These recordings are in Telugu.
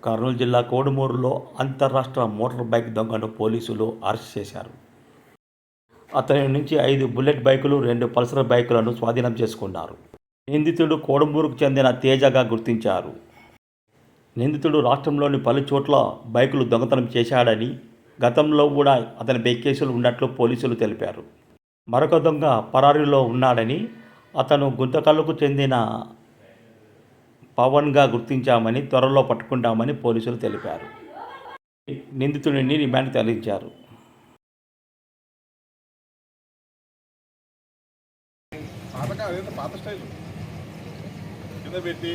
కర్నూలు జిల్లా కోడుమూరులో అంతర్రాష్ట్ర మోటార్ బైక్ దొంగను పోలీసులు అరెస్ట్ చేశారు. అతని నుంచి 5 బుల్లెట్ బైకులు, 2 పల్సర్ బైకులను స్వాధీనం చేసుకున్నారు. నిందితుడు కోడుమూరుకు చెందిన తేజగా గుర్తించారు. నిందితుడు రాష్ట్రంలోని పలు చోట్ల బైకులు దొంగతనం చేశాడని, గతంలో కూడా అతనిపై కేసులు ఉన్నట్లు పోలీసులు తెలిపారు. మరొక దొంగ పరారీలో ఉన్నాడని, అతను గుంతకల్లుకు చెందిన పవన్గా గుర్తించామని, త్వరలో పట్టుకుంటామని పోలీసులు తెలిపారు. నిందితుడిని రిమాండ్కు తరలించారు. కొంచెం వెనక్కి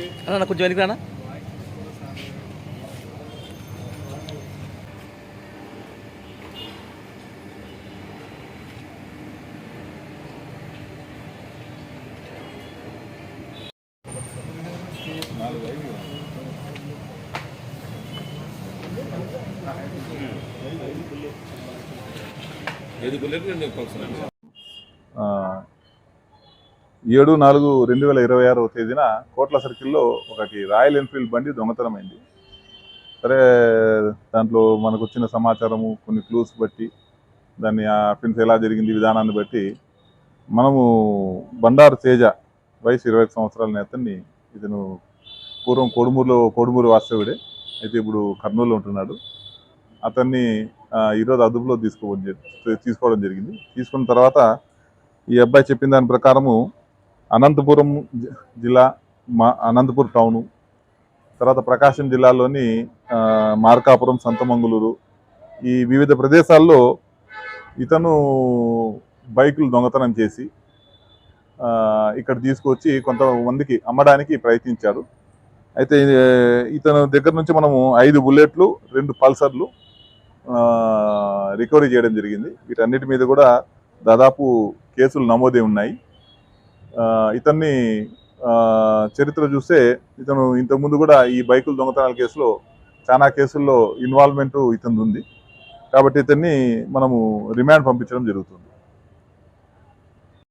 7/4/2026 తేదీన కోట్ల సర్కిల్లో ఒకటి రాయల్ ఎన్ఫీల్డ్ బండి దొంగతనమైంది. సరే, దాంట్లో మనకు వచ్చిన సమాచారము, కొన్ని క్లూస్ బట్టి, దాన్ని అఫెన్స్ ఎలా జరిగింది విధానాన్ని బట్టి మనము బండారు తేజ వయసు 25 సంవత్సరాల అతన్ని, ఇతను పూర్వం కోడుమూరు వాస్తవుడే, అయితే ఇప్పుడు కర్నూలులో ఉంటున్నాడు. అతన్ని ఈరోజు అదుపులో తీసుకోవడం జరిగింది. తీసుకున్న తర్వాత ఈ అబ్బాయి చెప్పిన దాని ప్రకారము అనంతపురం జిల్లా, అనంతపురం టౌను, తర్వాత ప్రకాశం జిల్లాలోని మార్కాపురం, సంతమంగుళూరు, ఈ వివిధ ప్రదేశాల్లో ఇతను బైకులు దొంగతనం చేసి ఇక్కడ తీసుకొచ్చి కొంతమందికి అమ్మడానికి ప్రయత్నించాడు. అయితే ఇతను దగ్గర నుంచి మనము 5 బుల్లెట్లు, 2 పల్సర్లు రికవరీ చేయడం జరిగింది. వీటన్నిటి మీద కూడా దాదాపు కేసులు నమోదై ఉన్నాయి. ఇతన్ని చరిత్ర చూస్తే ఇతను ఇంతకుముందు కూడా ఈ బైకుల దొంగతనాల కేసులో చాలా కేసుల్లో ఇన్వాల్వ్మెంట్ ఇతను ఉంది. కాబట్టి ఇతన్ని మనము రిమాండ్ పంపించడం జరుగుతుంది.